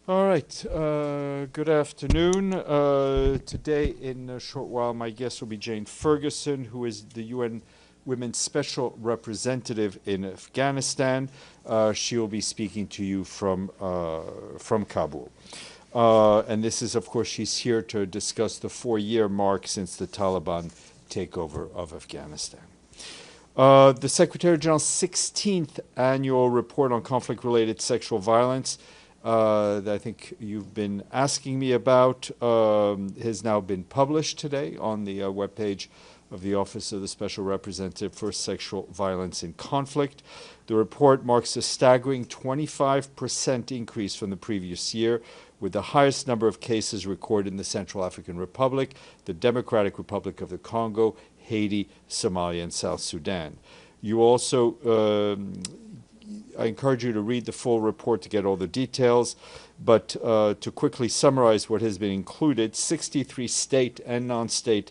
All right. Good afternoon. Today, in a short while, my guest will be Jane Ferguson, who is the UN Women's Special Representative in Afghanistan. She will be speaking to you from Kabul. And this is, of course, she's here to discuss the 4-year mark since the Taliban takeover of Afghanistan. The Secretary General's 16th annual report on conflict-related sexual violence that I think you've been asking me about has now been published today on the webpage of the Office of the Special Representative for Sexual Violence in Conflict. The report marks a staggering 25% increase from the previous year, with the highest number of cases recorded in the Central African Republic, the Democratic Republic of the Congo, Haiti, Somalia, and South Sudan. You also I encourage you to read the full report to get all the details, but to quickly summarize what has been included, 63 state and non-state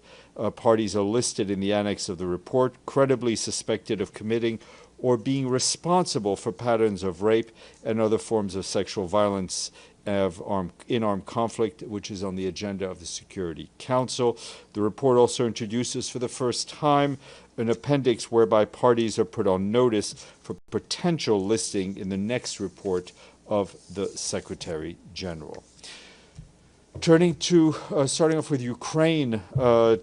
parties are listed in the annex of the report, credibly suspected of committing or being responsible for patterns of rape and other forms of sexual violence in armed conflict, which is on the agenda of the Security Council. The report also introduces for the first time an appendix whereby parties are put on notice for potential listing in the next report of the Secretary General. Starting off with Ukraine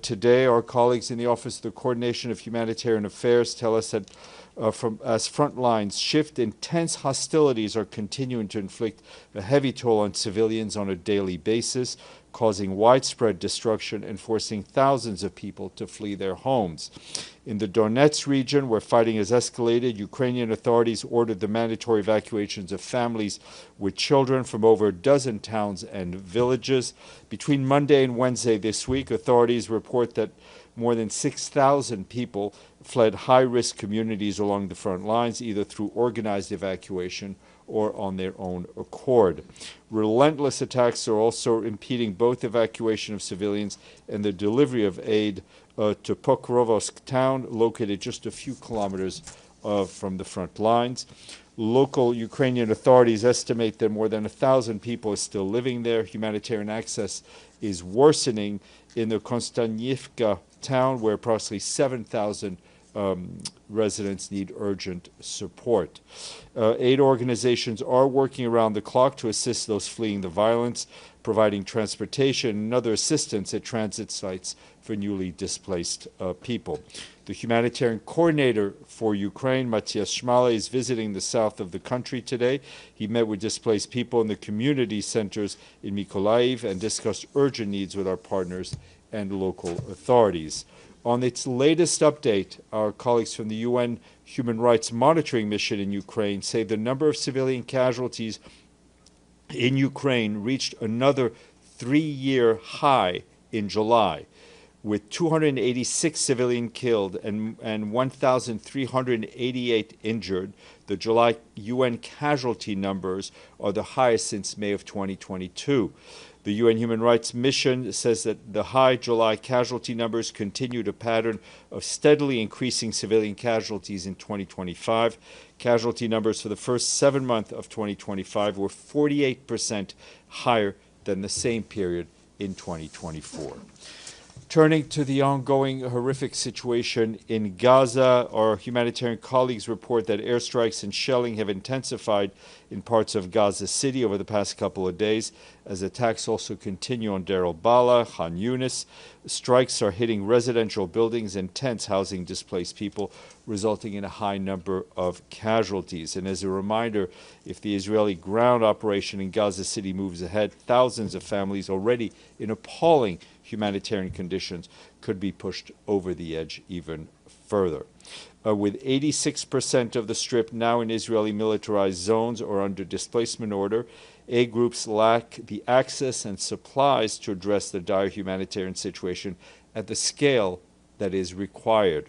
today, our colleagues in the Office of the Coordination of Humanitarian Affairs tell us that as front lines shift, intense hostilities are continuing to inflict a heavy toll on civilians on a daily basis, causing widespread destruction and forcing thousands of people to flee their homes. In the Donetsk region, where fighting has escalated, Ukrainian authorities ordered the mandatory evacuations of families with children from over a dozen towns and villages. Between Monday and Wednesday this week, authorities report that more than 6,000 people fled high-risk communities along the front lines, either through organized evacuation or on their own accord. Relentless attacks are also impeding both evacuation of civilians and the delivery of aid to Pokrovsk town, located just a few kilometers from the front lines. Local Ukrainian authorities estimate that more than 1,000 people are still living there. Humanitarian access is worsening in the Konstantinivka town, where approximately 7,000 residents need urgent support. Aid organizations are working around the clock to assist those fleeing the violence, providing transportation and other assistance at transit sites for newly displaced people. The humanitarian coordinator for Ukraine, Matthias Schmale, is visiting the south of the country today. He met with displaced people in the community centers in Mykolaiv and discussed urgent needs with our partners and local authorities. On its latest update, our colleagues from the UN Human Rights Monitoring Mission in Ukraine say the number of civilian casualties in Ukraine reached another 3-year high in July, with 286 civilians killed and 1,388 injured. The July UN casualty numbers are the highest since May of 2022. The UN Human Rights Mission says that the high July casualty numbers continued a pattern of steadily increasing civilian casualties in 2025. Casualty numbers for the first 7 months of 2025 were 48% higher than the same period in 2024. Turning to the ongoing horrific situation in Gaza, our humanitarian colleagues report that airstrikes and shelling have intensified in parts of Gaza City over the past couple of days, as attacks also continue on Deir al-Balah, Khan Yunis. Strikes are hitting residential buildings and tents housing displaced people, resulting in a high number of casualties. And as a reminder, if the Israeli ground operation in Gaza City moves ahead, thousands of families already in appalling humanitarian conditions could be pushed over the edge even further. With 86% of the Strip now in Israeli militarized zones or under displacement order, aid groups lack the access and supplies to address the dire humanitarian situation at the scale that is required.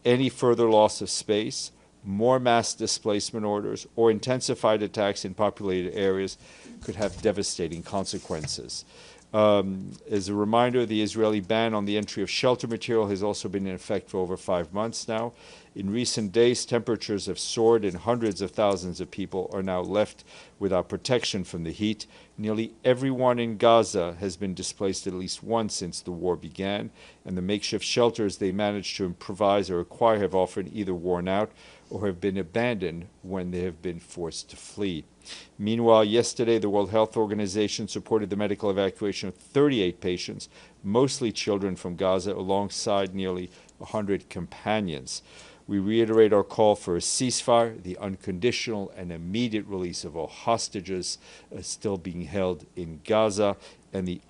Any further loss of space, more mass displacement orders, or intensified attacks in populated areas could have devastating consequences. As a reminder, the Israeli ban on the entry of shelter material has also been in effect for over 5 months now. In recent days, temperatures have soared and hundreds of thousands of people are now left without protection from the heat. Nearly everyone in Gaza has been displaced at least once since the war began, and the makeshift shelters they managed to improvise or acquire have often either worn out or have been abandoned when they have been forced to flee. Meanwhile, yesterday, the World Health Organization supported the medical evacuation of 38 patients, mostly children from Gaza, alongside nearly 100 companions. We reiterate our call for a ceasefire, the unconditional and immediate release of all hostages still being held in Gaza, and the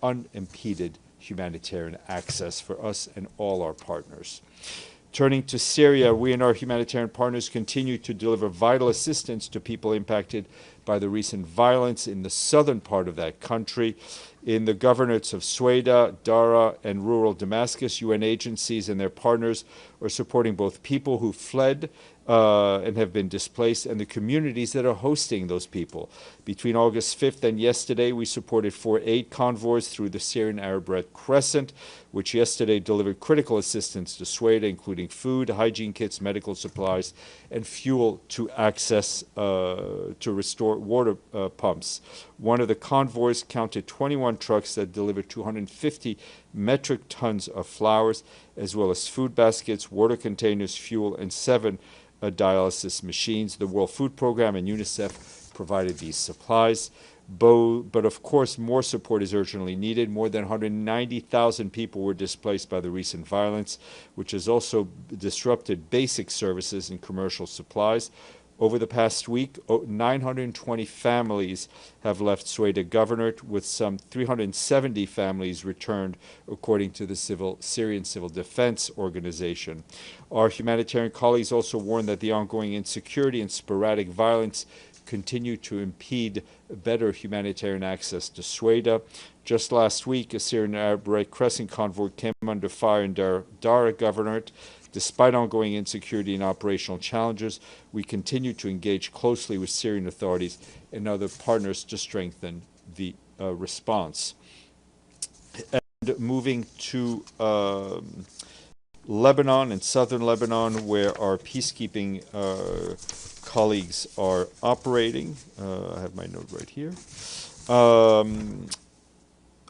unimpeded humanitarian access for us and all our partners. Turning to Syria, we and our humanitarian partners continue to deliver vital assistance to people impacted by the recent violence in the southern part of that country. In the governorates of Sueda, Dara, and rural Damascus, UN agencies and their partners are supporting both people who fled and have been displaced and the communities that are hosting those people. Between August 5th and yesterday, we supported 4 aid convoys through the Syrian Arab Red Crescent, which yesterday delivered critical assistance to Sueda, including food, hygiene kits, medical supplies, and fuel to access to restore water pumps. One of the convoys counted 21 trucks that delivered 250 metric tons of flowers, as well as food baskets, water containers, fuel, and 7 dialysis machines. The World Food Program and UNICEF provided these supplies. But of course, more support is urgently needed. More than 190,000 people were displaced by the recent violence, which has also disrupted basic services and commercial supplies. Over the past week, 920 families have left Sueda Governorate, with some 370 families returned, according to the Syrian Civil Defense Organization. Our humanitarian colleagues also warn that the ongoing insecurity and sporadic violence continue to impede better humanitarian access to Sueda. Just last week, a Syrian Arab Red Crescent convoy came under fire in Dara Governorate. Despite ongoing insecurity and operational challenges, we continue to engage closely with Syrian authorities and other partners to strengthen the response. And moving to Lebanon and southern Lebanon, where our peacekeeping colleagues are operating. I have my note right here.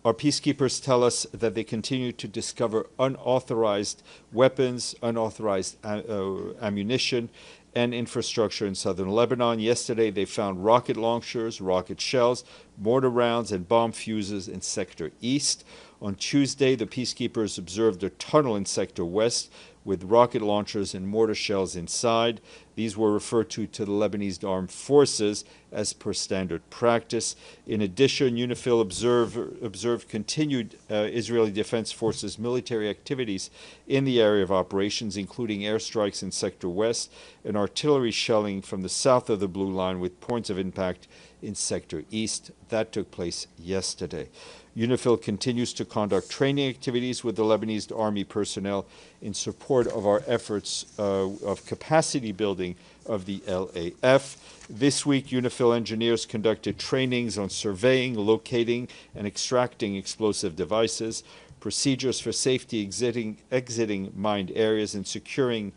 Our peacekeepers tell us that they continue to discover unauthorized weapons, unauthorized ammunition, and infrastructure in southern Lebanon. Yesterday, they found rocket launchers, rocket shells, mortar rounds, and bomb fuses in Sector East. On Tuesday, the peacekeepers observed a tunnel in Sector West with rocket launchers and mortar shells inside. These were referred to the Lebanese armed forces as per standard practice. In addition, UNIFIL observed continued Israeli Defense Forces military activities in the area of operations, including airstrikes in Sector West and artillery shelling from the south of the Blue Line with points of impact in Sector East. That took place yesterday. UNIFIL continues to conduct training activities with the Lebanese Army personnel in support of our efforts of capacity building of the LAF. This week, UNIFIL engineers conducted trainings on surveying, locating, and extracting explosive devices, procedures for safety exiting mined areas, and securing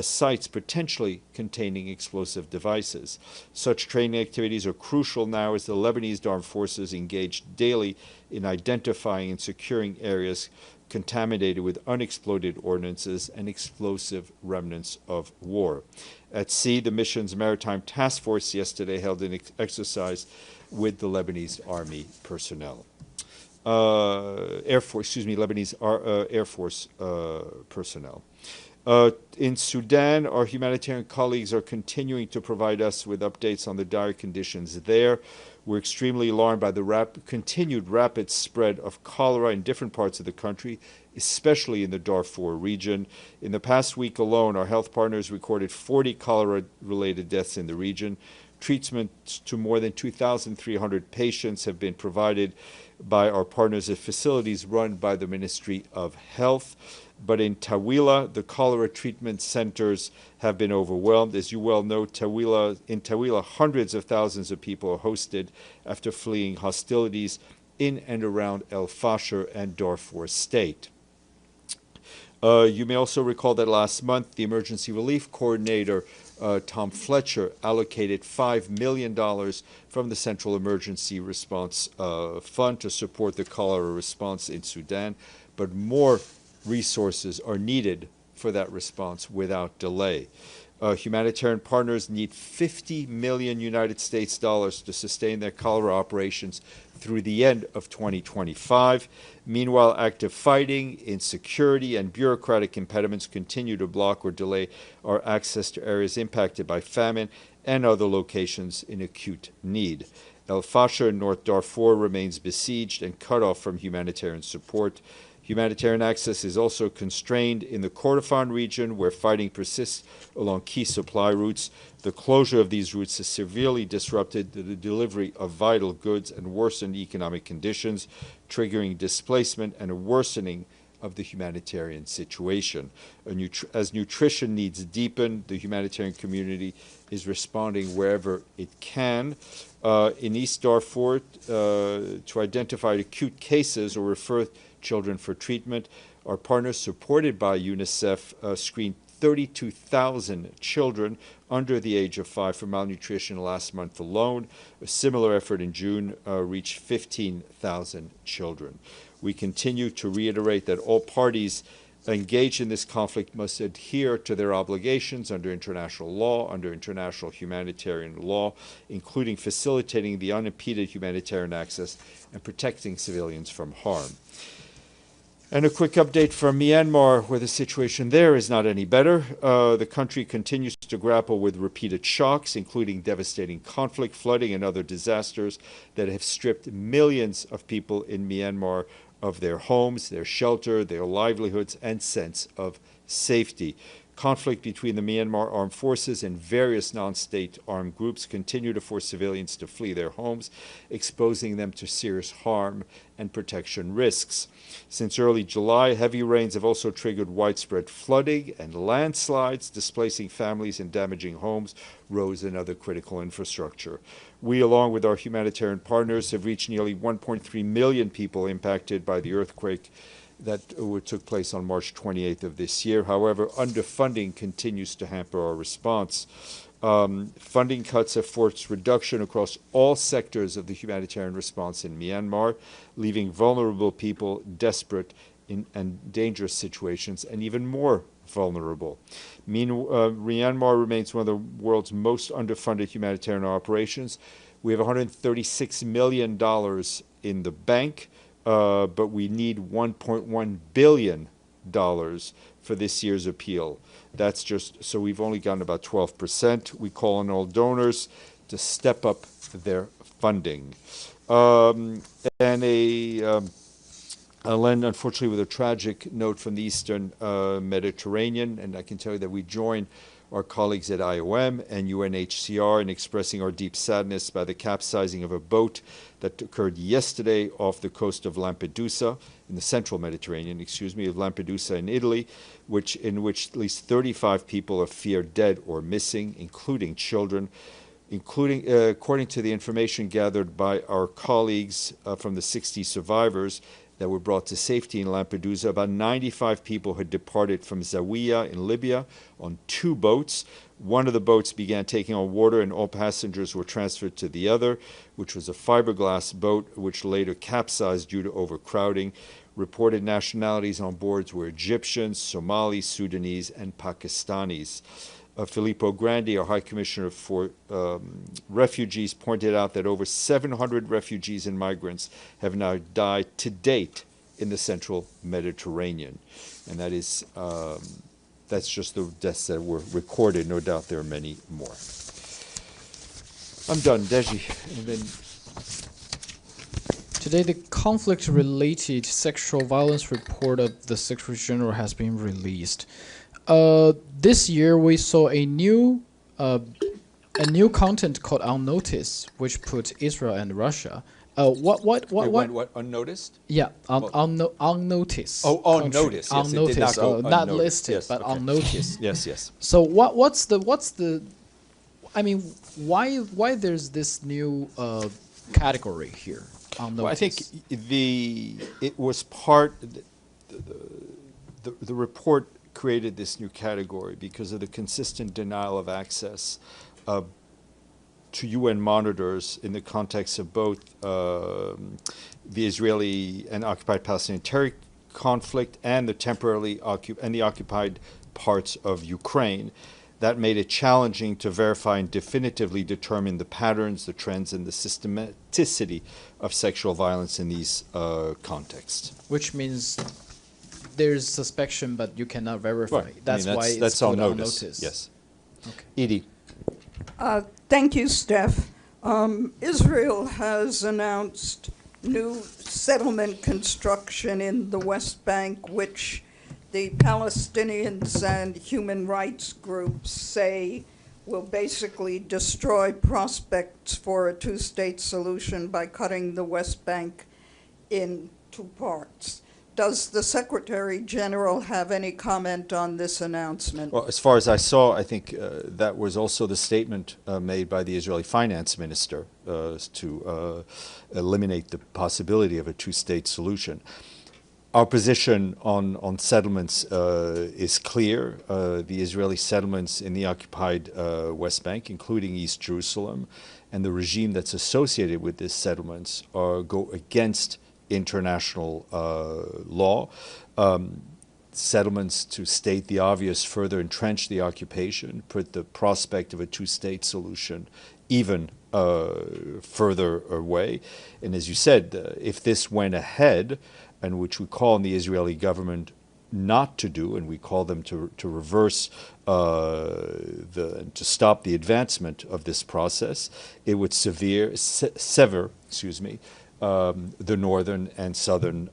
sites potentially containing explosive devices. Such training activities are crucial now as the Lebanese armed forces engage daily in identifying and securing areas contaminated with unexploded ordnances and explosive remnants of war. At sea, the mission's Maritime Task Force yesterday held an exercise with the Lebanese Army personnel. Lebanese Air Force personnel. In Sudan, our humanitarian colleagues are continuing to provide us with updates on the dire conditions there. We're extremely alarmed by the continued rapid spread of cholera in different parts of the country, especially in the Darfur region. In the past week alone, our health partners recorded 40 cholera-related deaths in the region. Treatments to more than 2,300 patients have been provided by our partners at facilities run by the Ministry of Health. But in Tawila, the cholera treatment centers have been overwhelmed. As you well know, in Tawila, hundreds of thousands of people are hosted after fleeing hostilities in and around El Fasher and Darfur State. You may also recall that last month, the Emergency Relief Coordinator, Tom Fletcher, allocated $5 million from the Central Emergency Response Fund to support the cholera response in Sudan, but more resources are needed for that response without delay. Humanitarian partners need 50 million United States dollars to sustain their cholera operations through the end of 2025. Meanwhile, active fighting, insecurity, and bureaucratic impediments continue to block or delay our access to areas impacted by famine and other locations in acute need. El Fasher in North Darfur remains besieged and cut off from humanitarian support. Humanitarian access is also constrained in the Kordofan region, where fighting persists along key supply routes. The closure of these routes has severely disrupted the delivery of vital goods and worsened economic conditions, triggering displacement and a worsening of the humanitarian situation. As nutrition needs deepen, the humanitarian community is responding wherever it can. In East Darfur, to identify acute cases or refer children for treatment, our partners, supported by UNICEF, screened 32,000 children under the age of 5 for malnutrition last month alone. A similar effort in June reached 15,000 children. We continue to reiterate that all parties engaged in this conflict must adhere to their obligations under international law, under international humanitarian law, including facilitating the unimpeded humanitarian access and protecting civilians from harm. And a quick update from Myanmar, where the situation there is not any better. The country continues to grapple with repeated shocks, including devastating conflict, flooding, and other disasters that have stripped millions of people in Myanmar of their homes, their shelter, their livelihoods, and sense of safety. Conflict between the Myanmar armed forces and various non-state armed groups continue to force civilians to flee their homes, exposing them to serious harm and protection risks. Since early July, heavy rains have also triggered widespread flooding and landslides, displacing families and damaging homes, roads, and other critical infrastructure. We, along with our humanitarian partners, have reached nearly 1.3 million people impacted by the earthquake that took place on March 28th of this year. However, underfunding continues to hamper our response. Funding cuts have forced reduction across all sectors of the humanitarian response in Myanmar, leaving vulnerable people desperate and dangerous situations and even more vulnerable. Myanmar remains one of the world's most underfunded humanitarian operations. We have $136 million in the bank, but we need $1.1 billion for this year's appeal. That's just, so we've only gotten about 12%. We call on all donors to step up their funding. And I'll end, unfortunately, with a tragic note from the Eastern Mediterranean, and I can tell you that we join our colleagues at IOM and UNHCR in expressing our deep sadness by the capsizing of a boat that occurred yesterday off the coast of Lampedusa, in the central Mediterranean, of Lampedusa in Italy, in which at least 35 people are feared dead or missing, including children. According to the information gathered by our colleagues from the 60 survivors that were brought to safety in Lampedusa, about 95 people had departed from Zawiya in Libya on 2 boats. One of the boats began taking on water and all passengers were transferred to the other, which was a fiberglass boat, which later capsized due to overcrowding. Reported nationalities on board were Egyptians, Somalis, Sudanese, and Pakistanis. Filippo Grandi, our High Commissioner for Refugees, pointed out that over 700 refugees and migrants have now died to date in the central Mediterranean. And that is, that's just the deaths that were recorded. No doubt there are many more. I'm done. Deji. And then today, the conflict-related sexual violence report of the Secretary General has been released. This year we saw a new content called On Notice, which put Israel and Russia. What unnoticed? Yeah, on notice. Oh, on notice. On yes, notice, not listed, yes, but okay. on notice. Yes. So what's the? I mean, why there's this new category here? on Well, I think notice? it was part, the report created this new category because of the consistent denial of access to UN monitors in the context of both the Israeli and occupied Palestinian territory conflict and the temporarily occupied parts of Ukraine. That made it challenging to verify and definitively determine the patterns, the trends, and the systematicity of sexual violence in these contexts. Which means there's suspicion, but you cannot verify. Right. That's why it's that's put on on notice. notice. Yes. Okay. Edie. Thank you, Steph. Israel has announced new settlement construction in the West Bank, which the Palestinians and human rights groups say will basically destroy prospects for a two-state solution by cutting the West Bank in two parts. Does the Secretary General have any comment on this announcement? Well, as far as I saw, I think that was also the statement made by the Israeli Finance Minister to eliminate the possibility of a two-state solution. Our position on settlements is clear. The Israeli settlements in the occupied West Bank, including East Jerusalem, and the regime that's associated with these settlements go against international law. Settlements, to state the obvious, further entrench the occupation, put the prospect of a two-state solution even further away. And as you said, if this went ahead, and which we call on the Israeli government not to do, and we call them to reverse, to stop the advancement of this process, it would sever, the northern and southern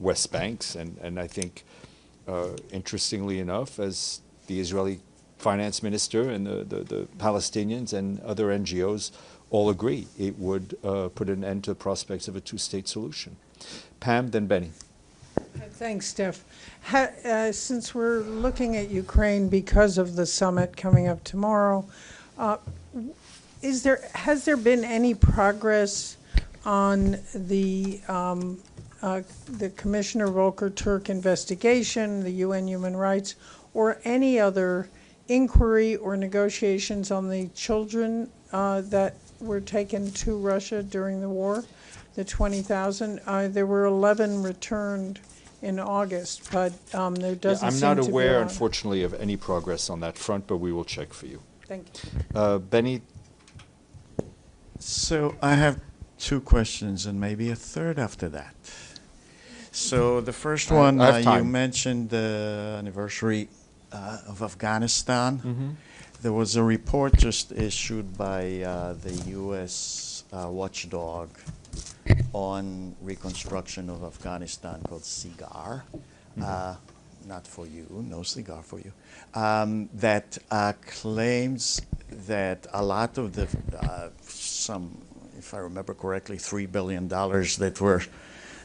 West Banks. And I think, interestingly enough, as the Israeli finance minister and the Palestinians and other NGOs all agree, it would put an end to the prospects of a two-state solution. Pam, then Benny. Thanks, Steph. Since we're looking at Ukraine because of the summit coming up tomorrow, has there been any progress on the Commissioner Volker Turk investigation, the UN human rights, or any other inquiry or negotiations on the children that were taken to Russia during the war? The 20,000. There were 11 returned in August, but there doesn't I'm seem not to be aware, a lot. unfortunately, of any progress on that front, but we will check for you. Thank you. Benny? So I have two questions and maybe a third after that. So the first one, I have you time. mentioned the anniversary of Afghanistan. Mm-hmm. There was a report just issued by the U.S. watchdog on reconstruction of Afghanistan called CIGAR. Not for you, no cigar for you. That claims that a lot of the, if I remember correctly, $3 billion that were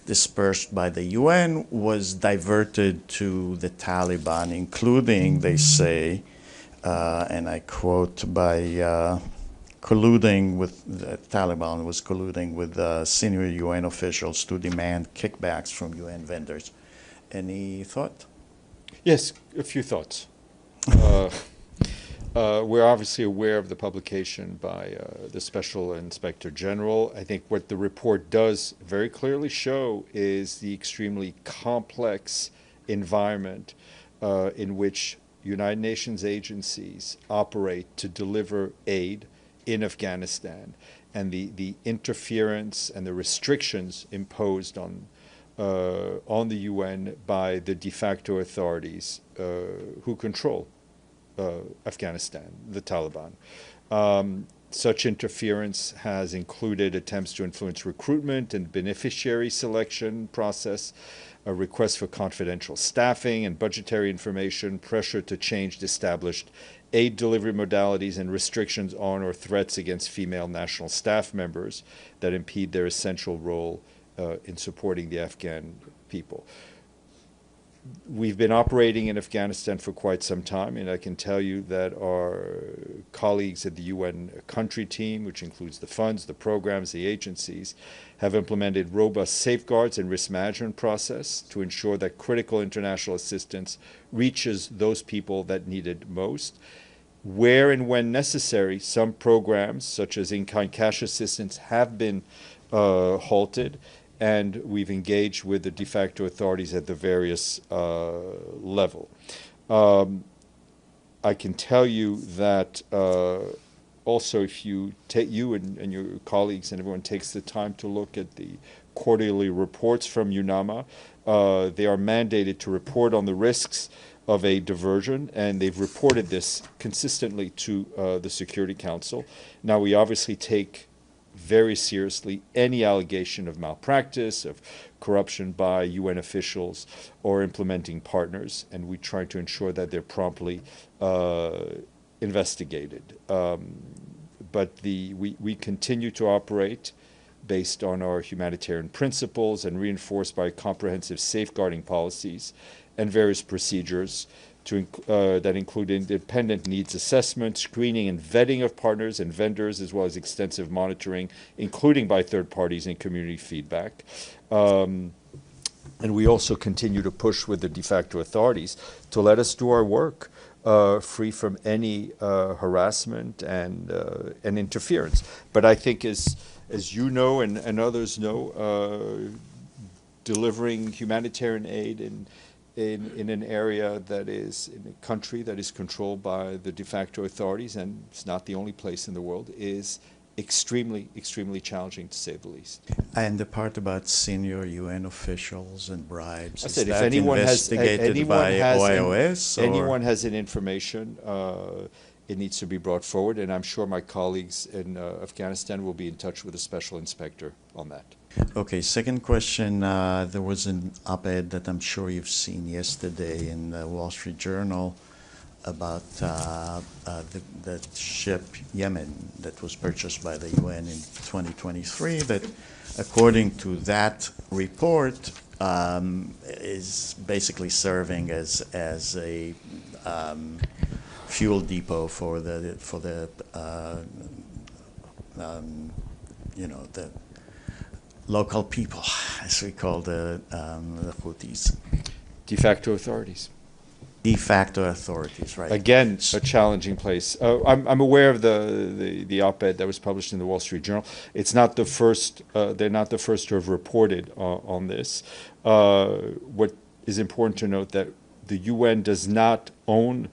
dispersed by the UN was diverted to the Taliban, including, they say, and I quote, by colluding with the Taliban was colluding with senior UN officials to demand kickbacks from UN vendors. Any thought? Yes, a few thoughts. We're obviously aware of the publication by the Special Inspector General. I think what the report does very clearly show is the extremely complex environment in which United Nations agencies operate to deliver aid in Afghanistan, and the interference and the restrictions imposed on the UN by the de facto authorities who control Afghanistan, the Taliban. Such interference has included attempts to influence recruitment and beneficiary selection process, a request for confidential staffing and budgetary information, pressure to change established aid delivery modalities, and restrictions on or threats against female national staff members that impede their essential role in supporting the Afghan people. we've been operating in Afghanistan for quite some time, and I can tell you that our colleagues at the UN country team, which includes the funds, the programs, the agencies, have implemented robust safeguards and risk management process to ensure that critical international assistance reaches those people that need it most. Where and when necessary, some programs, such as in-kind cash assistance, have been halted, and we've engaged with the de facto authorities at the various level. I can tell you that also, if you take you and your colleagues and everyone takes the time to look at the quarterly reports from UNAMA, they are mandated to report on the risks of a diversion, and they've reported this consistently to the Security Council. Now, we obviously take very seriously any allegation of malpractice, of corruption by UN officials or implementing partners, and we try to ensure that they're promptly investigated. But we continue to operate based on our humanitarian principles and reinforced by comprehensive safeguarding policies and various procedures that include independent needs assessment, screening and vetting of partners and vendors, as well as extensive monitoring, including by third parties and community feedback. And we also continue to push with the de facto authorities to let us do our work free from any harassment and interference. But I think as you know and others know, delivering humanitarian aid in an area that is, in a country that is controlled by the de facto authorities, and it's not the only place in the world, is extremely, extremely challenging, to say the least. And the part about senior UN officials and bribes, I is said, that if anyone investigated by OIOS? Anyone has an information, it needs to be brought forward, and I'm sure my colleagues in Afghanistan will be in touch with a special inspector on that. Okay, second question. There was an op-ed that I'm sure you've seen yesterday in the Wall Street Journal about the ship Yemen that was purchased by the UN in 2023, that according to that report is basically serving as a fuel depot for the local people, as we call the Houthis. De facto authorities. De facto authorities, right? Again, a challenging place. I'm aware of the op-ed that was published in the Wall Street Journal. It's not the first. They're not the first to have reported on this. What is important to note that the UN does not own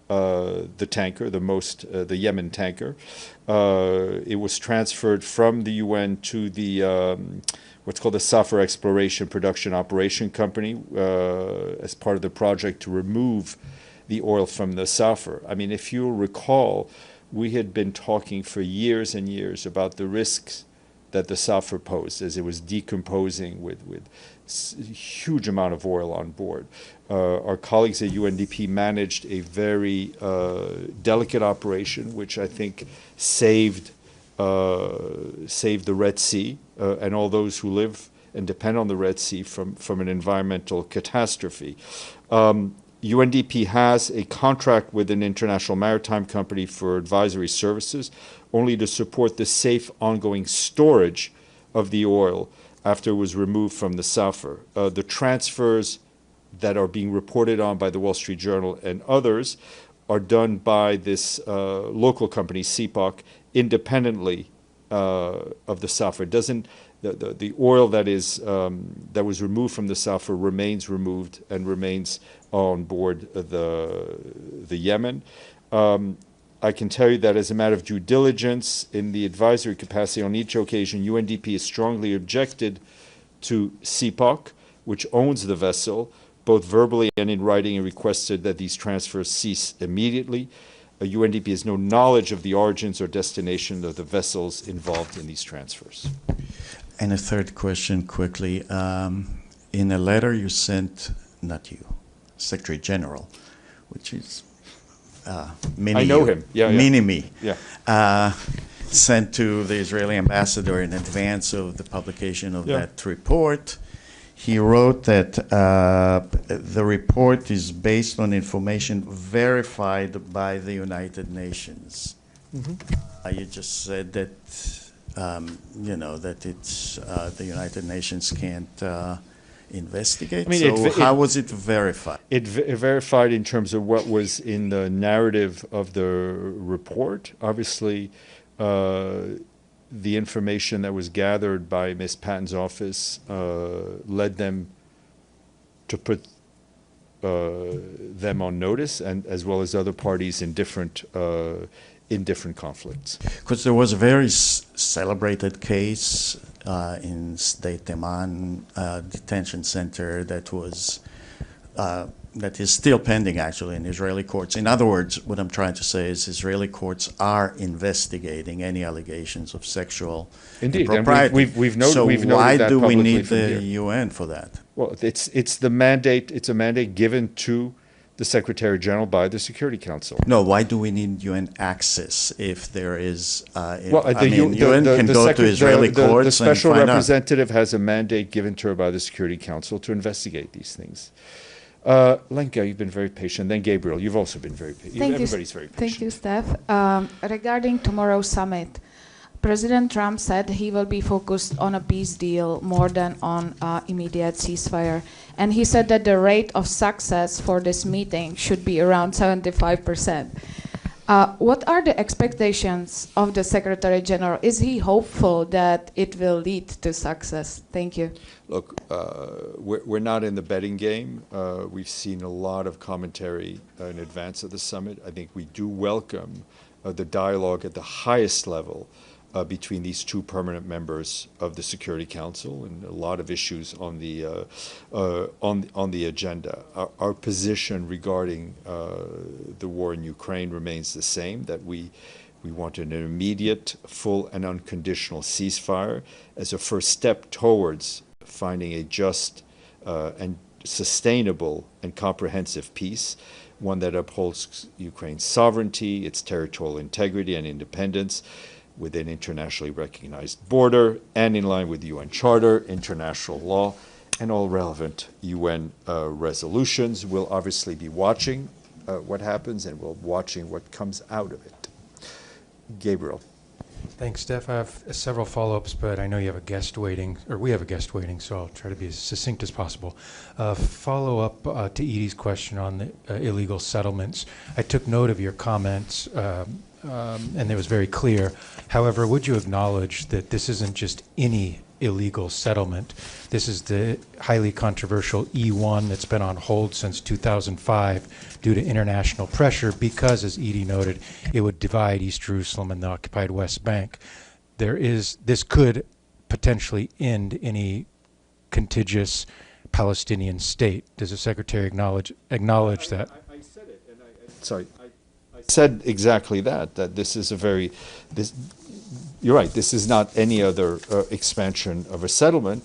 the tanker, the Yemen tanker. It was transferred from the UN to the what's called the Safar Exploration Production Operation Company as part of the project to remove the oil from the Safar. I mean, if you'll recall, we had been talking for years and years about the risks that the Safar posed as it was decomposing with huge amount of oil on board. Our colleagues at UNDP managed a very delicate operation, which I think saved the Red Sea and all those who live and depend on the Red Sea from an environmental catastrophe. UNDP has a contract with an international maritime company for advisory services, only to support the safe ongoing storage of the oil after it was removed from the Safar. The transfers that are being reported on by the Wall Street Journal and others are done by this local company, CPOC, independently of the Safar. The oil that was removed from the Safar remains removed and remains on board the Yemen. I can tell you that as a matter of due diligence in the advisory capacity on each occasion, UNDP has strongly objected to CPOC, which owns the vessel, both verbally and in writing, and requested that these transfers cease immediately. UNDP has no knowledge of the origins or destination of the vessels involved in these transfers. And a third question quickly. In a letter you sent, not you, Secretary General, which is I know him. Yeah, Mini-me. Yeah. Sent to the Israeli ambassador in advance of the publication of that report. he wrote that the report is based on information verified by the United Nations. You just said that, that it's the United Nations can't investigate. I mean, so how was it verified? It verified in terms of what was in the narrative of the report. Obviously, the information that was gathered by Ms. Patton's office led them to put them on notice, and as well as other parties in different conflicts. Because there was a very celebrated case in State Teman detention center that was that is still pending actually in Israeli courts. In other words, what I'm trying to say is Israeli courts are investigating any allegations of sexual impropriety. And we've noted so we've noted why that do we publicly need from the here. UN for that? Well, it's the mandate. It's a mandate given to the Secretary General by the Security Council. No, why do we need UN access if there is? UN can go to Israeli courts. The special and find representative has a mandate given to her by the Security Council to investigate these things. Lenka, you've been very patient. Then Gabriel, you've also been very patient. Everybody's very patient. Thank you, Steph. Regarding tomorrow's summit, President Trump said he will be focused on a peace deal more than on immediate ceasefire. And he said that the rate of success for this meeting should be around 75%. What are the expectations of the Secretary General? Is he hopeful that it will lead to success? Thank you. Look, we're not in the betting game. We've seen a lot of commentary in advance of the summit. I think we do welcome the dialogue at the highest level between these two permanent members of the Security Council, and a lot of issues on the agenda. Our position regarding the war in Ukraine remains the same, that we want an immediate, full, and unconditional ceasefire as a first step towards finding a just and sustainable and comprehensive peace, one that upholds Ukraine's sovereignty, its territorial integrity and independence, within internationally recognized border and in line with the UN Charter, international law, and all relevant UN resolutions. We'll obviously be watching what happens, and we'll watching what comes out of it. Gabriel. Thanks, Steph. I have several follow-ups, but I know you have a guest waiting, or we have a guest waiting, so I'll try to be as succinct as possible. Follow-up to Edie's question on the illegal settlements. I took note of your comments, and it was very clear. However, would you acknowledge that this isn't just any illegal settlement? This is the highly controversial E1 that's been on hold since 2005 due to international pressure because, as Edie noted, it would divide East Jerusalem and the occupied West Bank. This could potentially end any contiguous Palestinian state. Does the Secretary acknowledge that? I said it, and I said exactly that this is you're right, this is not any other expansion of a settlement.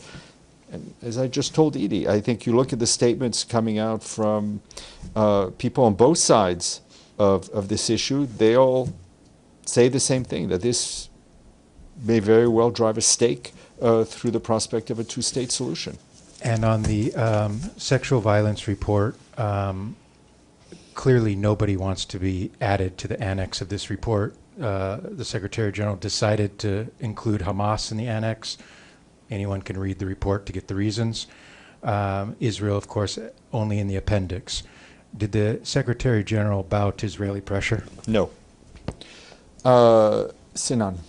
And as I just told Edie, I think you look at the statements coming out from people on both sides of this issue, they all say the same thing, that this may very well drive a stake through the prospect of a two-state solution. And on the sexual violence report, clearly nobody wants to be added to the annex of this report. The Secretary General decided to include Hamas in the annex. Anyone can read the report to get the reasons. Israel, of course, only in the appendix. Did the Secretary General bow to Israeli pressure? No. Sinan.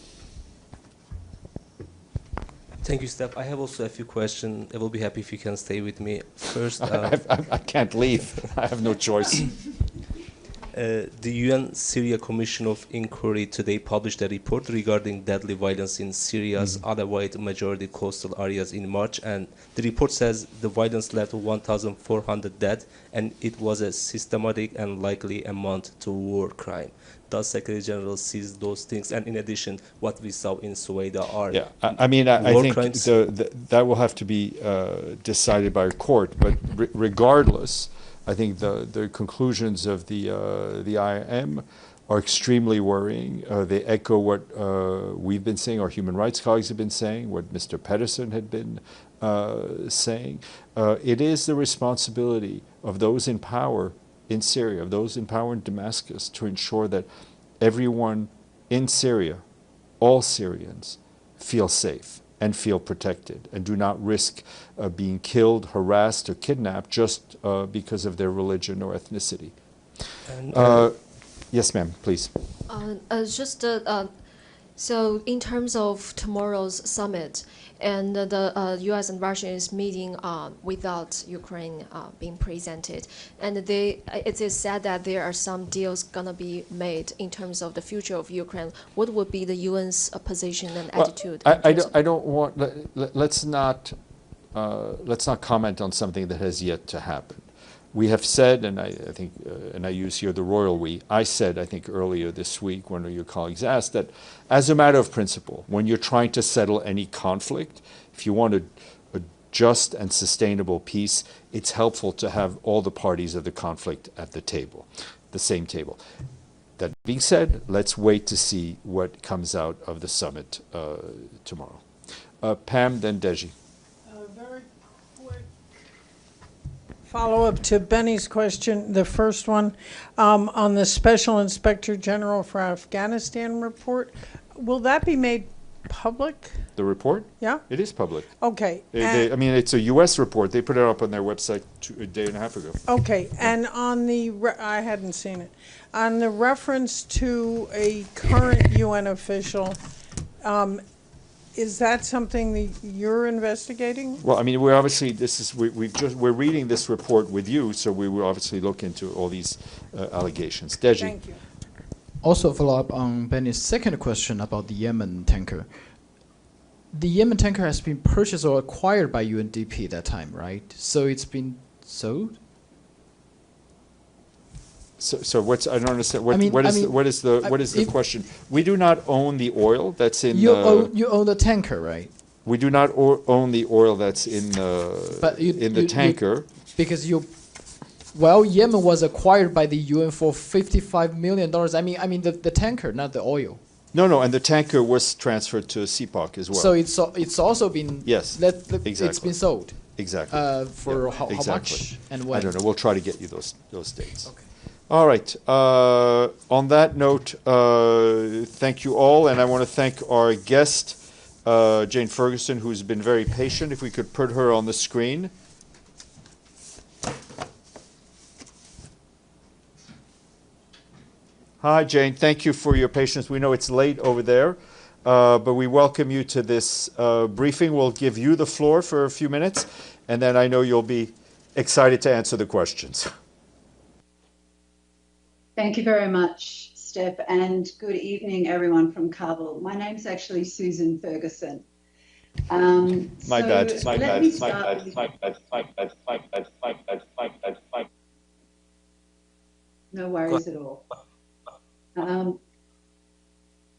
Thank you, Steph. I have also a few questions. I will be happy if you can stay with me. First, I can't leave. I have no choice. The UN Syria Commission of Inquiry today published a report regarding deadly violence in Syria's otherwise majority coastal areas in March, and the report says the violence led to 1,400 dead, and it was a systematic and likely amount to war crime. Does Secretary General sees those things, and in addition, what we saw in Sueda are I think crimes? that will have to be decided by a court, but regardless, I think the conclusions of the IIM are extremely worrying. They echo what we've been saying, our human rights colleagues have been saying, what Mr. Pedersen had been saying, it is the responsibility of those in power in Syria, of those in power in Damascus, to ensure that everyone in Syria, all Syrians, feel safe and feel protected and do not risk being killed, harassed, or kidnapped just because of their religion or ethnicity. And, Yes, ma'am, please. So in terms of tomorrow's summit, and the U.S. and Russia is meeting without Ukraine being presented, and it is said that there are some deals gonna be made in terms of the future of Ukraine. What would be the UN's position and attitude? I don't want. Let's not comment on something that has yet to happen. We have said, and I think, and I use here the royal we, I said, I think earlier this week, one of your colleagues asked, that as a matter of principle, when you're trying to settle any conflict, if you want a just and sustainable peace, it's helpful to have all the parties of the conflict at the table, the same table. That being said, let's wait to see what comes out of the summit tomorrow. Pam, then Deji. Very quick follow-up to Benny's question, the first one, on the Special Inspector General for Afghanistan report. Will that be made public? The report? Yeah? It is public. Okay. I mean, it's a U.S. report. They put it up on their website a day and a half ago. Okay, and on the, I hadn't seen it, on the reference to a current UN official, is that something that you're investigating? Well, I mean, we're obviously, we're reading this report with you, so we will obviously look into all these allegations. Deji. Thank you. Also follow up on Benny's second question about the Yemen tanker. The Yemen tanker has been purchased or acquired by UNDP that time, right? So it's been sold? So what's, I don't understand, what is the if question? We do not own the oil that's in you own the tanker, right? we do not own the oil that's in the tanker. Because Yemen was acquired by the UN for $55 million. I mean the tanker, not the oil. No, and the tanker was transferred to CPOC as well. So it's also been exactly. It's been sold. Exactly. For how much and when? I don't know. We'll try to get you those dates. Okay. All right. On that note, thank you all, and I want to thank our guest, Jane Ferguson, who's been very patient. If we could put her on the screen. Hi, Jane. Thank you for your patience. We know it's late over there, but we welcome you to this briefing. We'll give you the floor for a few minutes, and then I know you'll be excited to answer the questions. Thank you very much, Steph, and good evening, everyone from Kabul. My name's actually Susan Ferguson. My bad. No worries at all.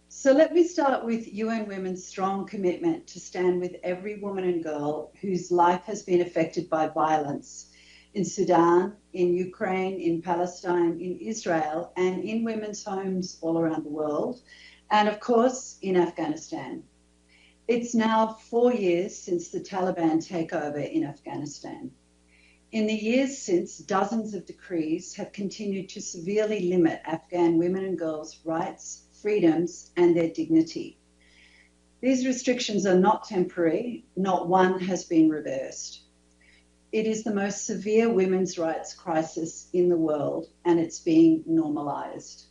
So let me start with UN Women's strong commitment to stand with every woman and girl whose life has been affected by violence in Sudan, in Ukraine, in Palestine, in Israel, and in women's homes all around the world, and of course in Afghanistan. It's now 4 years since the Taliban takeover in Afghanistan. In the years since, dozens of decrees have continued to severely limit Afghan women and girls' rights, freedoms, and their dignity. These restrictions are not temporary, not one has been reversed. It is the most severe women's rights crisis in the world, and it's being normalized.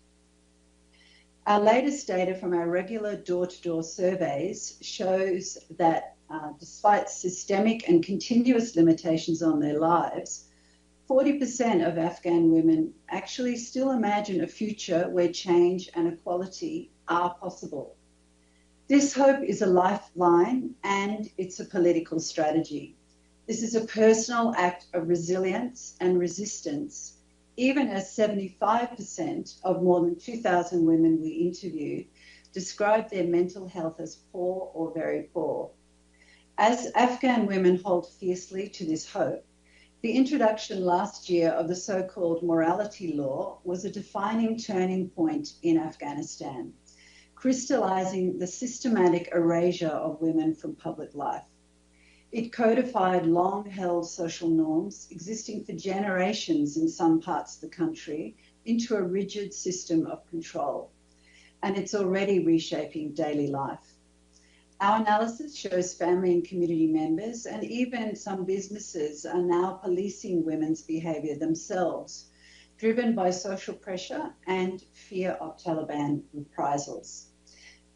Our latest data from our regular door-to-door surveys shows that despite systemic and continuous limitations on their lives, 40% of Afghan women actually still imagine a future where change and equality are possible. This hope is a lifeline, and it's a political strategy. This is a personal act of resilience and resistance, even as 75% of more than 2,000 women we interviewed described their mental health as poor or very poor. As Afghan women hold fiercely to this hope, the introduction last year of the so-called morality law was a defining turning point in Afghanistan, crystallizing the systematic erasure of women from public life. It codified long-held social norms existing for generations in some parts of the country into a rigid system of control, and it's already reshaping daily life. Our analysis shows family and community members and even some businesses are now policing women's behaviour themselves, driven by social pressure and fear of Taliban reprisals.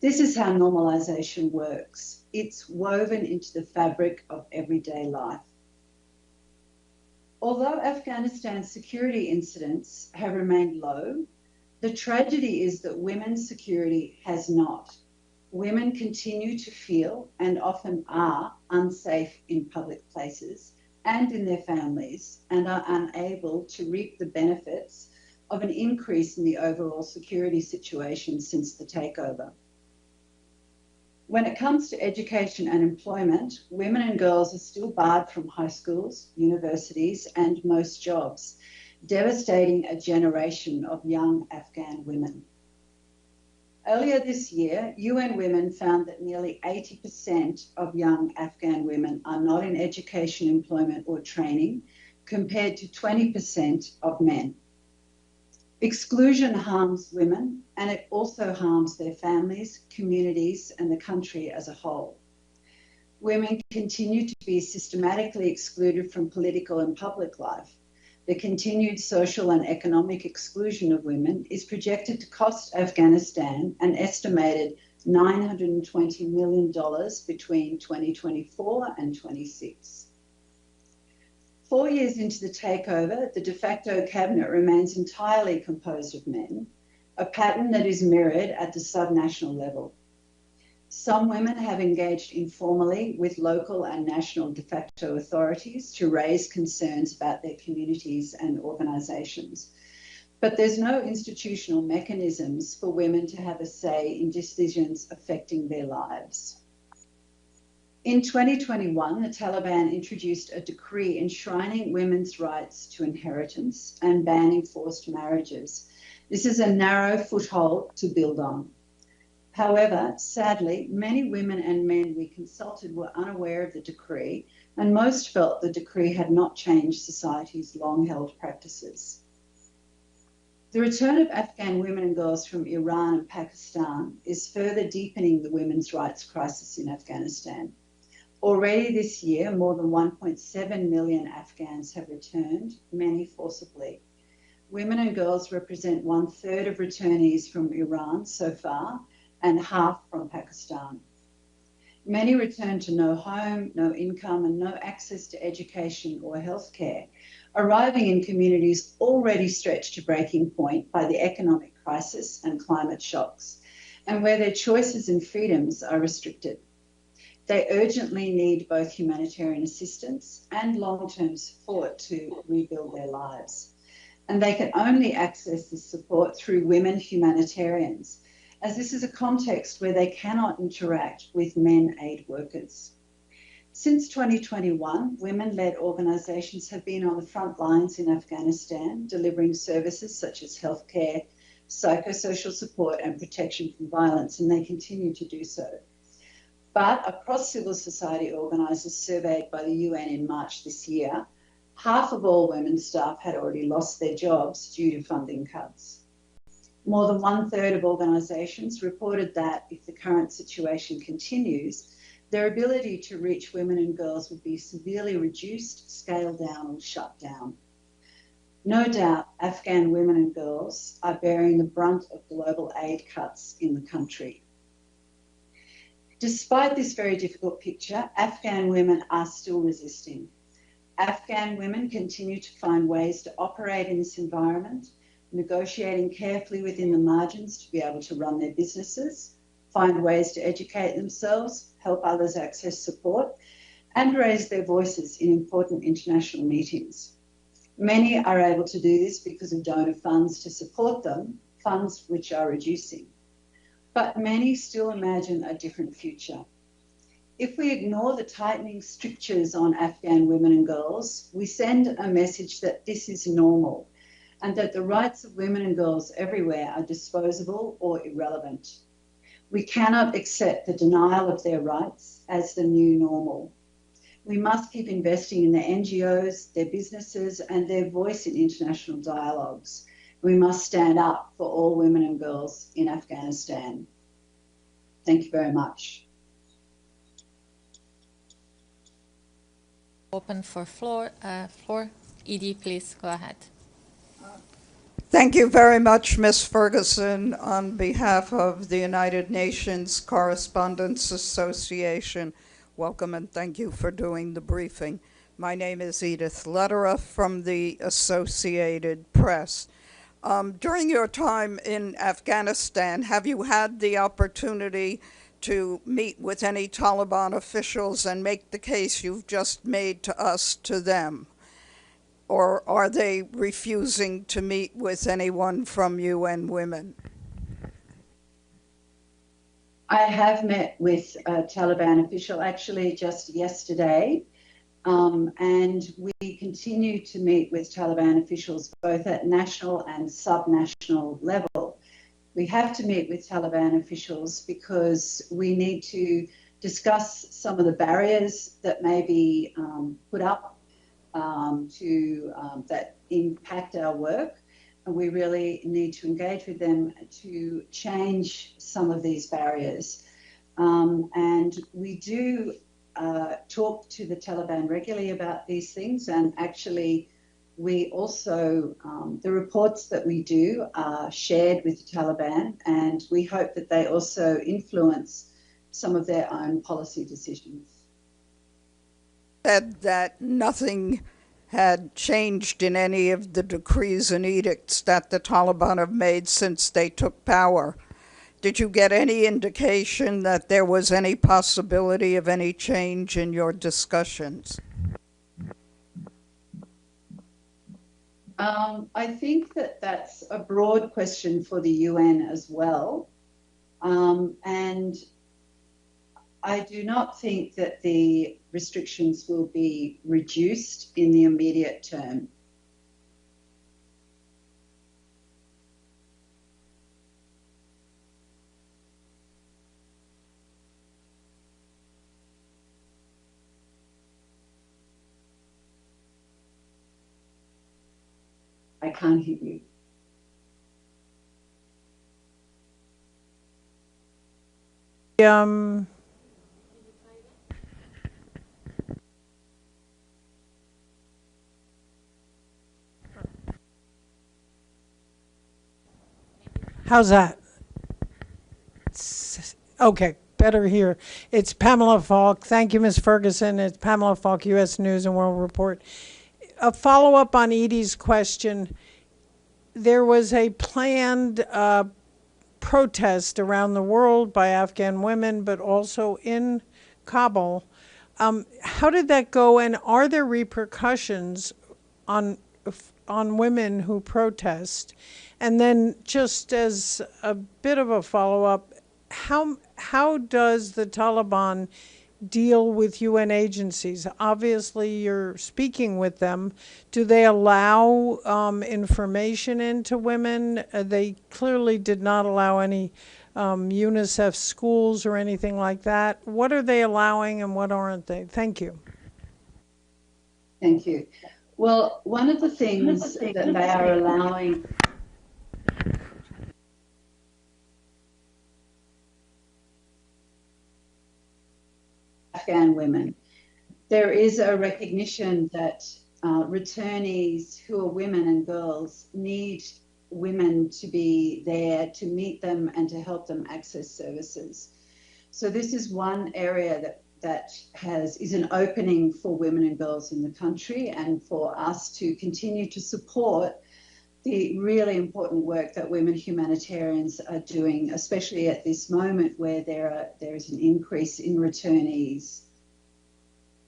This is how normalisation works. It's woven into the fabric of everyday life. Although Afghanistan's security incidents have remained low, the tragedy is that women's security has not. Women continue to feel, and often are, unsafe in public places and in their families, and are unable to reap the benefits of an increase in the overall security situation since the takeover. When it comes to education and employment, women and girls are still barred from high schools, universities, and most jobs, devastating a generation of young Afghan women. Earlier this year, UN Women found that nearly 80% of young Afghan women are not in education, employment, or training, compared to 20% of men. Exclusion harms women, and it also harms their families, communities, and the country as a whole. Women continue to be systematically excluded from political and public life. The continued social and economic exclusion of women is projected to cost Afghanistan an estimated $920 million between 2024 and 26. 4 years into the takeover, the de facto cabinet remains entirely composed of men, a pattern that is mirrored at the subnational level. Some women have engaged informally with local and national de facto authorities to raise concerns about their communities and organisations. But there's no institutional mechanisms for women to have a say in decisions affecting their lives. In 2021, the Taliban introduced a decree enshrining women's rights to inheritance and banning forced marriages. This is a narrow foothold to build on. However, sadly, many women and men we consulted were unaware of the decree, and most felt the decree had not changed society's long-held practices. The return of Afghan women and girls from Iran and Pakistan is further deepening the women's rights crisis in Afghanistan. Already this year, more than 1.7 million Afghans have returned, many forcibly. Women and girls represent 1/3 of returnees from Iran so far, and half from Pakistan. Many return to no home, no income, and no access to education or healthcare, arriving in communities already stretched to breaking point by the economic crisis and climate shocks, and where their choices and freedoms are restricted. They urgently need both humanitarian assistance and long-term support to rebuild their lives. And they can only access this support through women humanitarians, as this is a context where they cannot interact with men aid workers. Since 2021, women-led organisations have been on the front lines in Afghanistan, delivering services such as healthcare, psychosocial support and protection from violence, and they continue to do so. But across civil society organisers surveyed by the UN in March this year, half of all women staff had already lost their jobs due to funding cuts. More than 1/3 of organisations reported that if the current situation continues, their ability to reach women and girls would be severely reduced, scaled down or shut down. No doubt Afghan women and girls are bearing the brunt of global aid cuts in the country. Despite this very difficult picture, Afghan women are still resisting. Afghan women continue to find ways to operate in this environment, negotiating carefully within the margins to be able to run their businesses, find ways to educate themselves, help others access support, and raise their voices in important international meetings. Many are able to do this because of donor funds to support them, funds which are reducing. But many still imagine a different future. If we ignore the tightening strictures on Afghan women and girls, we send a message that this is normal and that the rights of women and girls everywhere are disposable or irrelevant. We cannot accept the denial of their rights as the new normal. We must keep investing in their NGOs, their businesses, and their voice in international dialogues. We must stand up for all women and girls in Afghanistan. Thank you very much. Open for floor. Edie, please go ahead. Thank you very much, Ms. Ferguson. On behalf of the United Nations Correspondents Association, welcome and thank you for doing the briefing. My name is Edith Lederer from the Associated Press. During your time in Afghanistan, have you had the opportunity to meet with any Taliban officials and make the case you've just made to us to them? Or are they refusing to meet with anyone from UN Women? I have met with a Taliban official actually just yesterday, and we continue to meet with Taliban officials both at national and subnational level. We have to meet with Taliban officials because we need to discuss some of the barriers that may be put up that impact our work, and we really need to engage with them to change some of these barriers. And we do talk to the Taliban regularly about these things, and actually we also, the reports that we do are shared with the Taliban, and we hope that they also influence some of their own policy decisions. Said that nothing had changed in any of the decrees and edicts that the Taliban have made since they took power. Did you get any indication that there was any possibility of any change in your discussions? I think that that's a broad question for the UN as well. And I do not think that the restrictions will be reduced in the immediate term. I can't hear you. How's that? Okay, better here. It's Pamela Falk. Thank you, Ms. Ferguson. It's Pamela Falk, U.S. News and World Report. A follow-up on Edie's question. There was a planned protest around the world by Afghan women, but also in Kabul. How did that go, and are there repercussions on women who protest? And then just as a bit of a follow-up, how does the Taliban deal with UN agencies? Obviously, you're speaking with them. Do they allow information into women? They clearly did not allow any UNICEF schools or anything like that. What are they allowing and what aren't they? Thank you. Thank you. Well, one of the things that they are allowing Afghan women, there is a recognition that returnees who are women and girls need women to be there to meet them and to help them access services. So this is one area that is an opening for women and girls in the country, and for us to continue to support the really important work that women humanitarians are doing, especially at this moment where there is an increase in returnees.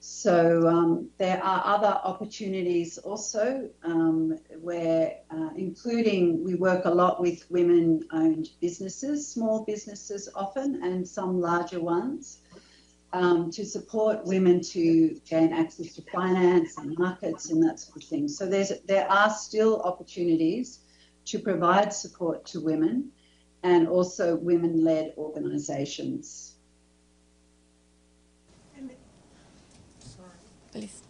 So there are other opportunities also where, including, we work a lot with women-owned businesses, small businesses often, and some larger ones, to support women to gain access to finance and markets and that sort of thing. So there are still opportunities to provide support to women and also women-led organisations. please.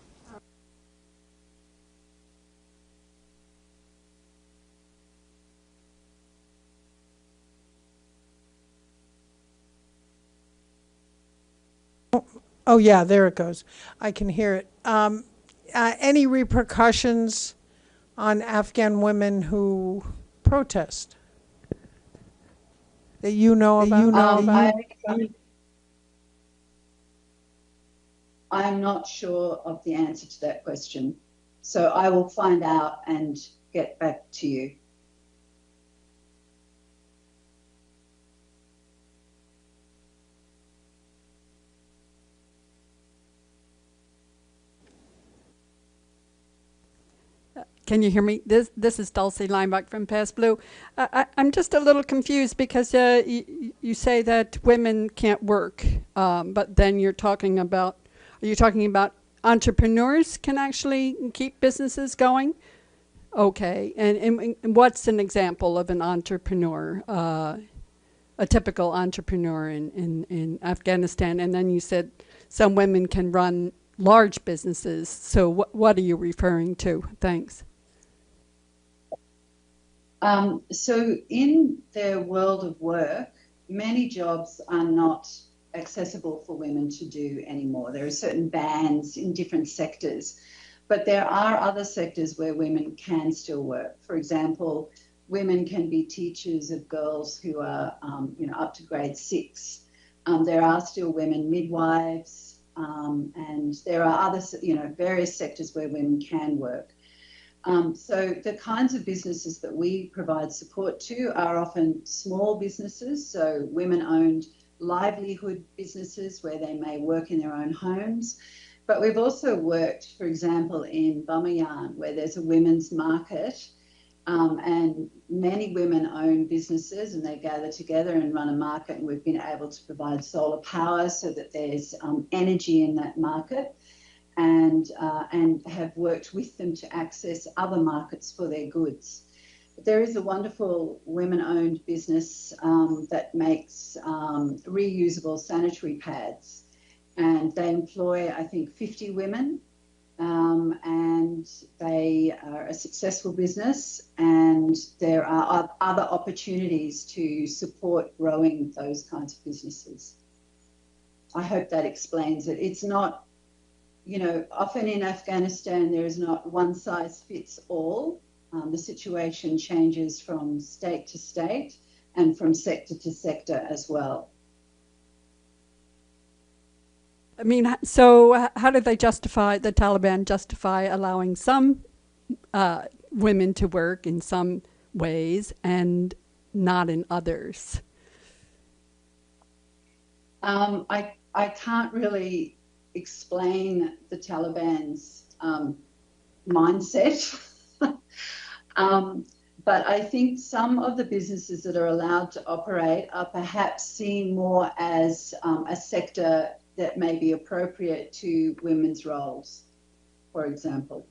Oh, yeah, there it goes. I can hear it. Any repercussions on Afghan women who protest that you know about? I'm not sure of the answer to that question. So I will find out and get back to you. Can you hear me? This is Dulcie Lineback from Pass Blue. I'm just a little confused because you say that women can't work, but then are you talking about entrepreneurs can actually keep businesses going? Okay, and what's an example of an entrepreneur, a typical entrepreneur in Afghanistan? And then you said some women can run large businesses. So what are you referring to? Thanks. So in the world of work, many jobs are not accessible for women to do anymore. There are certain bans in different sectors, but there are other sectors where women can still work. For example, women can be teachers of girls who are, up to grade 6. There are still women midwives, and there are other, various sectors where women can work. So the kinds of businesses that we provide support to are often small businesses, so women-owned livelihood businesses where they may work in their own homes. But we've also worked, for example, in Bamayan, where there's a women's market, and many women own businesses and they gather together and run a market, and we've been able to provide solar power so that there's energy in that market. And have worked with them to access other markets for their goods. There is a wonderful women-owned business that makes reusable sanitary pads, and they employ, I think, 50 women, and they are a successful business, and there are other opportunities to support growing those kinds of businesses. I hope that explains it. It's not, often in Afghanistan, there is not one size fits all. The situation changes from state to state and from sector to sector as well. I mean, so how do they the Taliban justify allowing some women to work in some ways and not in others? I can't really explain the Taliban's mindset. But I think some of the businesses that are allowed to operate are perhaps seen more as a sector that may be appropriate to women's roles, for example.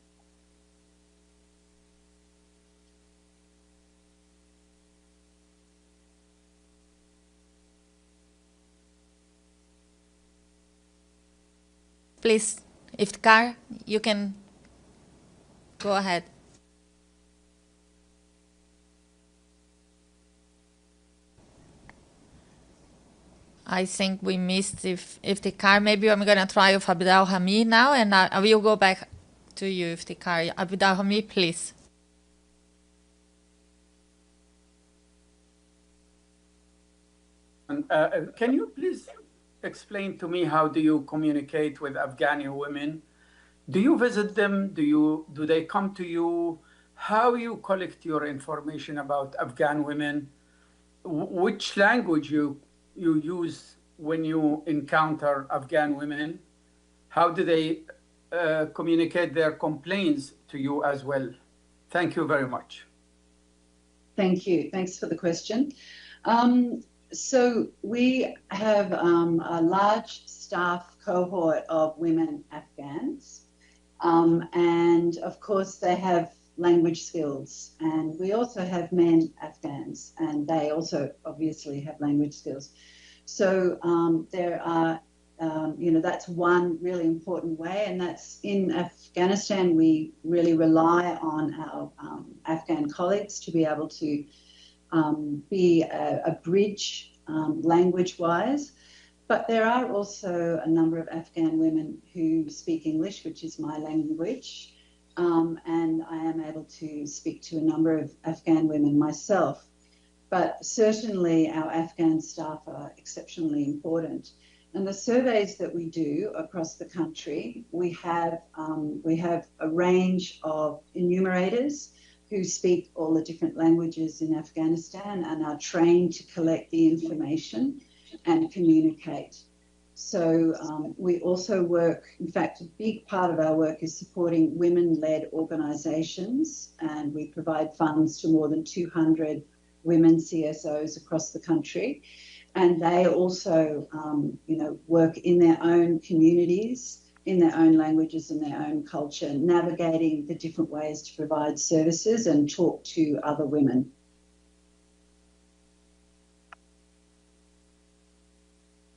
Please, Iftikhar, you can go ahead. I think we missed Iftikhar. Maybe I'm going to try with Abdel Hamid now, and I will go back to you, Iftikhar. Abdel Hamid, please. Can you please explain to me how do you communicate with Afghani women? Do you visit them? Do they come to you? How you collect your information about Afghan women? Which language you use when you encounter Afghan women? How do they communicate their complaints to you as well? Thank you very much. Thank you. Thanks for the question. So we have a large staff cohort of women Afghans, and of course they have language skills, and we also have men Afghans, and they also obviously have language skills. So there are that's one really important way, and that's in Afghanistan. We really rely on our Afghan colleagues to be able to be a bridge language-wise. But there are also a number of Afghan women who speak English, which is my language, and I am able to speak to a number of Afghan women myself. But certainly our Afghan staff are exceptionally important. And the surveys that we do across the country, we have a range of enumerators who speak all the different languages in Afghanistan and are trained to collect the information and communicate. So we also work, in fact, a big part of our work is supporting women-led organisations, and we provide funds to more than 200 women CSOs across the country. And they also, work in their own communities, in their own languages and their own culture, navigating the different ways to provide services and talk to other women.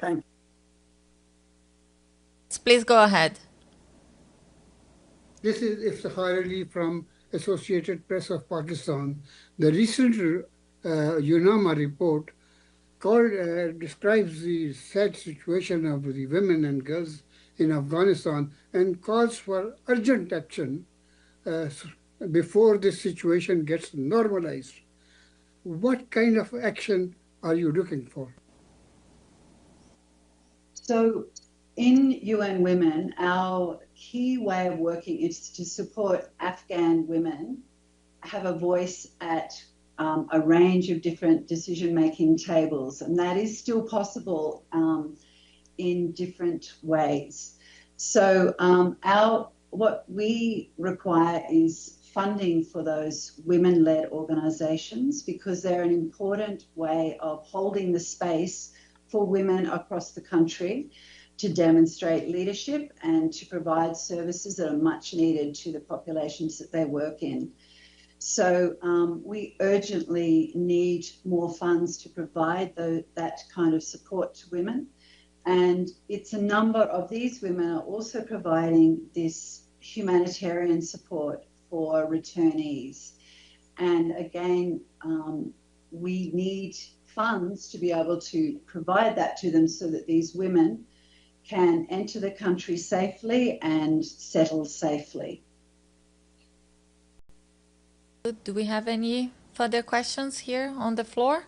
Thank you. Please go ahead. This is Iftikhar Ali from Associated Press of Pakistan. The recent UNAMA report describes the sad situation of the women and girls in Afghanistan and calls for urgent action before this situation gets normalized. What kind of action are you looking for? So in UN Women, our key way of working is to support Afghan women have a voice at a range of different decision-making tables, and that is still possible in different ways. So what we require is funding for those women-led organisations, because they're an important way of holding the space for women across the country to demonstrate leadership and to provide services that are much needed to the populations that they work in. So we urgently need more funds to provide that kind of support to women. And it's a number of these women are also providing this humanitarian support for returnees. And again, we need funds to be able to provide that to them so that these women can enter the country safely and settle safely. Do we have any further questions here on the floor?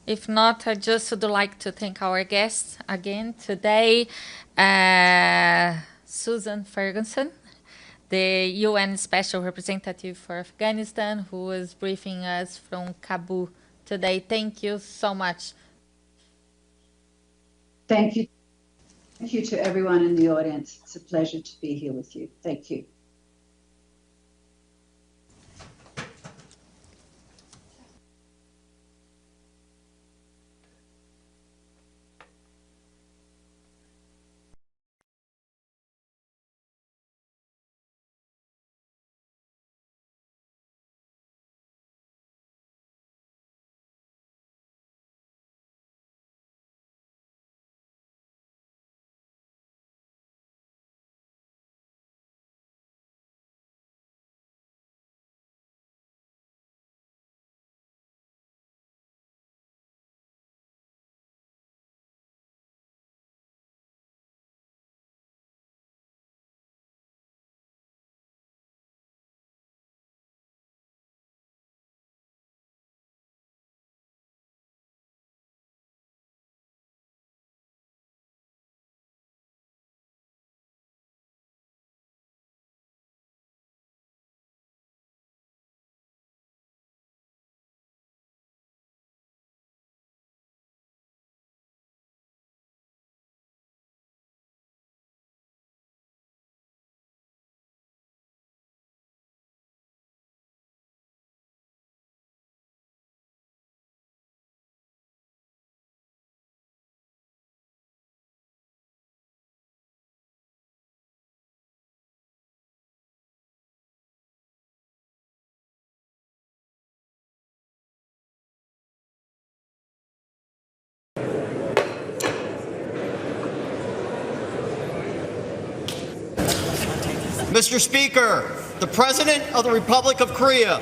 If not, I just would like to thank our guests again today. Susan Ferguson, the UN Special Representative for Afghanistan, who was briefing us from Kabul today. Thank you so much. Thank you. Thank you to everyone in the audience. It's a pleasure to be here with you. Thank you. Mr. Speaker, the President of the Republic of Korea.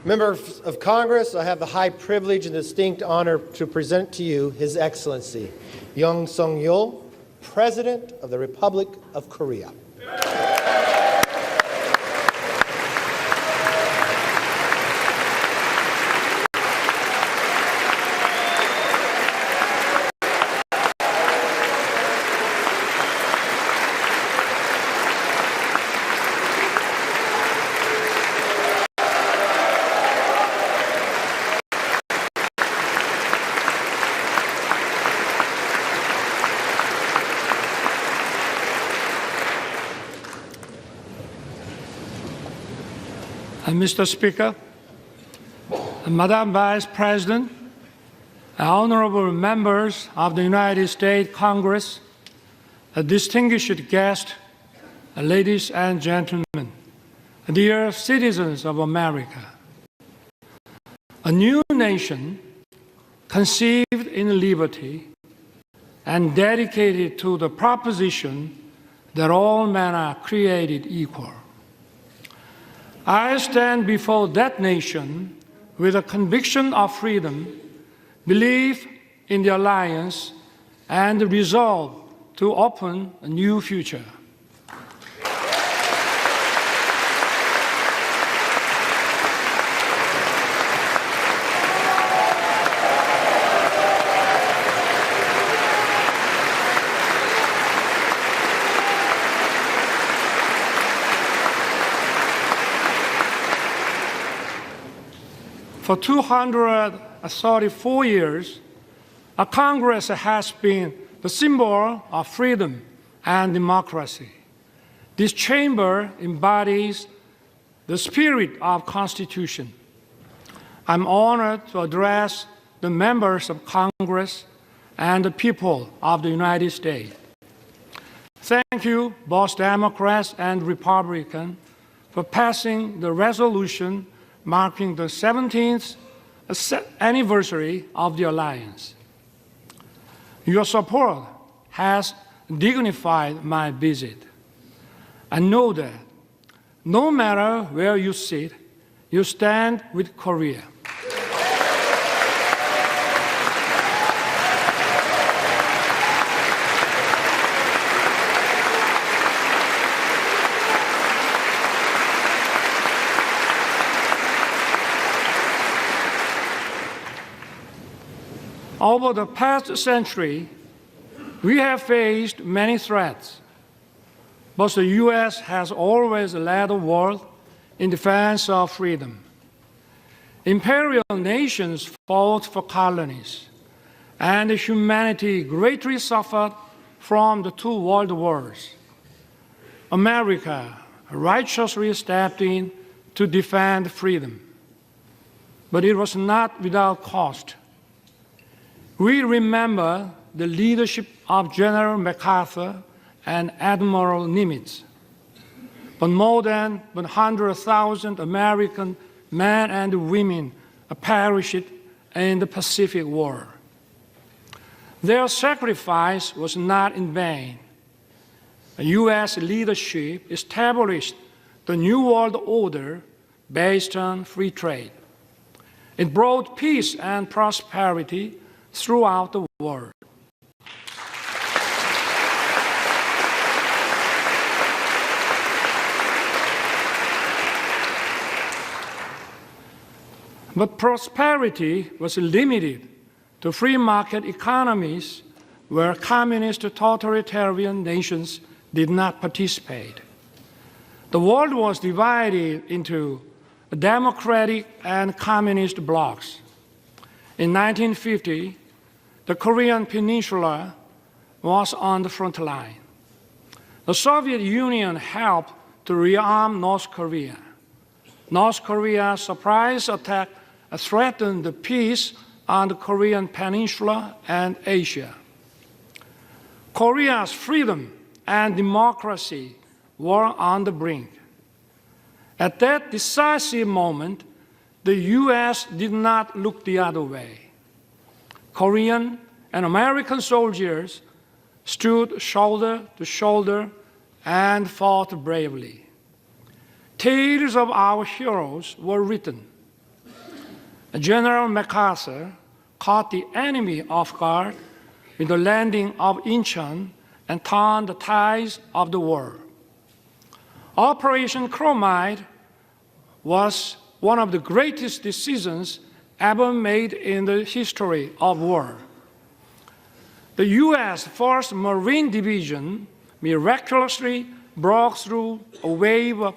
Members of Congress, I have the high privilege and distinct honor to present to you His Excellency Young Sung-yeol, President of the Republic of Korea. Mr. Speaker, Madam Vice President, honorable members of the United States Congress, distinguished guests, ladies and gentlemen, dear citizens of America. A new nation conceived in liberty and dedicated to the proposition that all men are created equal. I stand before that nation with a conviction of freedom, belief in the alliance, and the resolve to open a new future. For 234 years, a Congress has been the symbol of freedom and democracy. This chamber embodies the spirit of Constitution. I'm honored to address the members of Congress and the people of the United States. Thank you, both Democrats and Republicans, for passing the resolution marking the 17th anniversary of the alliance. Your support has dignified my visit. I know that no matter where you sit, you stand with Korea. Over the past century, we have faced many threats, but the U.S. has always led the world in defense of freedom. Imperial nations fought for colonies, and humanity greatly suffered from the two world wars. America righteously stepped in to defend freedom, but it was not without cost. We remember the leadership of General MacArthur and Admiral Nimitz, but more than 100,000 American men and women perished in the Pacific War. Their sacrifice was not in vain. The U.S. leadership established the New World Order based on free trade. It brought peace and prosperity throughout the world. But prosperity was limited to free market economies where communist totalitarian nations did not participate. The world was divided into democratic and communist blocs. In 1950, the Korean Peninsula was on the front line. The Soviet Union helped to rearm North Korea. North Korea's surprise attack threatened the peace on the Korean Peninsula and Asia. Korea's freedom and democracy were on the brink. At that decisive moment, the U.S. did not look the other way. Korean and American soldiers stood shoulder to shoulder and fought bravely. Tales of our heroes were written. General MacArthur caught the enemy off guard with the landing of Incheon and turned the tides of the war. Operation Chromite was one of the greatest decisions ever made in the history of war. The U.S. 1st Marine Division miraculously broke through a wave of